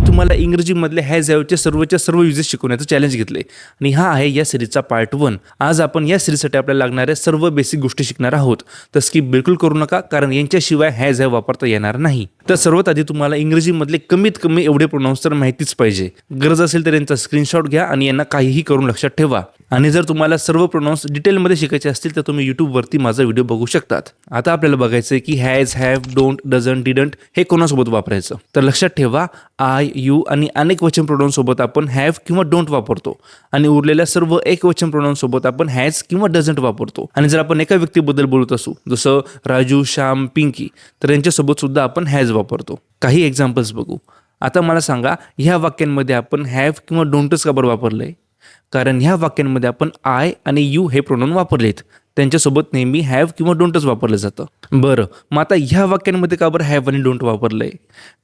तुम्हाला इंग्रजीमधले हॅज हॅवचे सर्वच्या सर्व युजेस शिकवण्याचं चॅलेंज घेतले आणि हा आहे या सिरीजचा पार्ट 1. आज आपण या सिरीजसाठी आपल्याला लागणाऱ्या सर्व बेसिक गोष्टी शिकणार आहोत. तर स्किप बिलकुल करू नका, कारण यांच्याशिवाय हॅज हॅव वापरता येणार नाही. तर सर्वात आधी तुम्हाला इंग्रजीमधले कमीत कमी एवढे प्रोनाउन्स तर माहितीच पाहिजे. गरज असेल तर यांचा स्क्रीनशॉट घ्या आणि यांना काहीही करून लक्षात ठेवा. आणि जर तुम्हाला सर्व प्रोनाउन्स डिटेलमध्ये शिकायचे असतील तर तुम्ही यूट्यूबवरती माझा व्हिडिओ बघू शकतात. आता आपल्याला बघायचं आहे की has, have, don't, doesn't, didn't हे कोणासोबत वापरायचं. तर लक्षात ठेवा, आय, यू आणि अनेक वचन प्रोनाउन्स सोबत आपण हॅव किंवा डोंट वापरतो आणि उरलेल्या सर्व एक वचन प्रोनाउन्स सोबत आपण हॅज किंवा डझंट वापरतो. आणि जर आपण एका व्यक्तीबद्दल बोलत असू, जसं राजू, श्याम, पिंकी, तर यांच्यासोबत सुद्धा आपण हॅज वापरतो. काही एक्झाम्पल्स बघू. आता मला सांगा, ह्या वाक्यांमध्ये आपण हॅव किंवा डोंटच का बरं वापरलंय? कारण ह्या वाक्यांमध्ये आपण आय आणि यू हे प्रोनाउन वापरलेत. त्यांच्यासोबत नेहमी हॅव किंवा डोंटच वापरलं जातं. बरं, मग आता ह्या वाक्यांमध्ये का बरं हॅव आणि डोंट वापरलंय?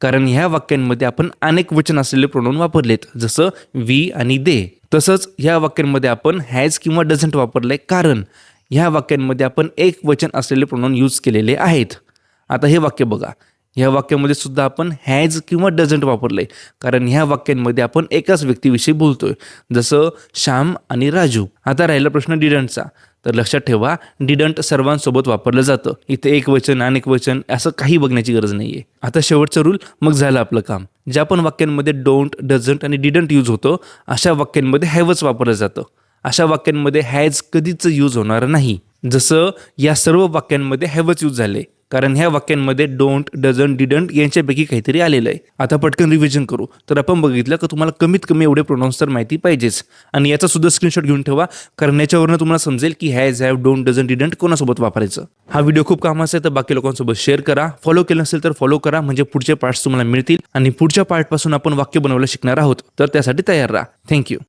कारण ह्या वाक्यांमध्ये आपण अनेक वचन असलेले प्रोनाउन वापरलेत, जसं वी आणि दे. तसंच ह्या वाक्यांमध्ये आपण हॅज किंवा डझंट वापरलंय, कारण ह्या वाक्यांमध्ये आपण एक वचन असलेले प्रोनाउन यूज केलेले आहेत. आता हे वाक्य बघा, ह्या वाक्यामध्ये सुद्धा आपण हॅज किंवा डझंट वापरलंय, कारण ह्या वाक्यांमध्ये आपण एकाच व्यक्तीविषयी बोलतोय, जसं श्याम आणि राजू. आता राहिला प्रश्न डिडंटचा. तर लक्षात ठेवा, डिडंट सर्वांसोबत वापरलं जातं. इथे एक वचन, अनेक वचन असं काही बघण्याची गरज नाहीये. आता शेवटचं रूल, मग झालं आपलं काम. ज्या पण वाक्यांमध्ये डोंट, डझंट आणि डिडंट यूज होतं, अशा वाक्यांमध्ये हॅवच वापरलं जातं. अशा वाक्यांमध्ये हॅज कधीच यूज होणार नाही. जसं या सर्व वाक्यांमध्ये हॅवच यूज झाले, कारण ह्या वाक्यांमध्ये डोंट, डझंट, डिडंट यांच्यापैकी काहीतरी आलेलं आहे. आता पटकन रिव्हिजन करू. तर आपण बघितलं की तुम्हाला कमीत कमी एवढे प्रोनाउन्स तर माहिती पाहिजेच, आणि याचा सुद्धा स्क्रीनशॉट घेऊन ठेवा, कारण याच्यावरून तुम्हाला समजेल की has, have, don't, doesn't, didn't कोणासोबत वापरायचं. हा व्हिडिओ खूप कामाचा आहे, तर बाकी लोकांसोबत शेअर करा. फॉलो केलं नसेल तर फॉलो करा, म्हणजे पुढचे पार्ट्स तुम्हाला मिळतील. आणि पुढच्या पार्टपासून आपण वाक्य बनवायला शिकणार आहोत, तर त्यासाठी तयार राहा. थँक्यू.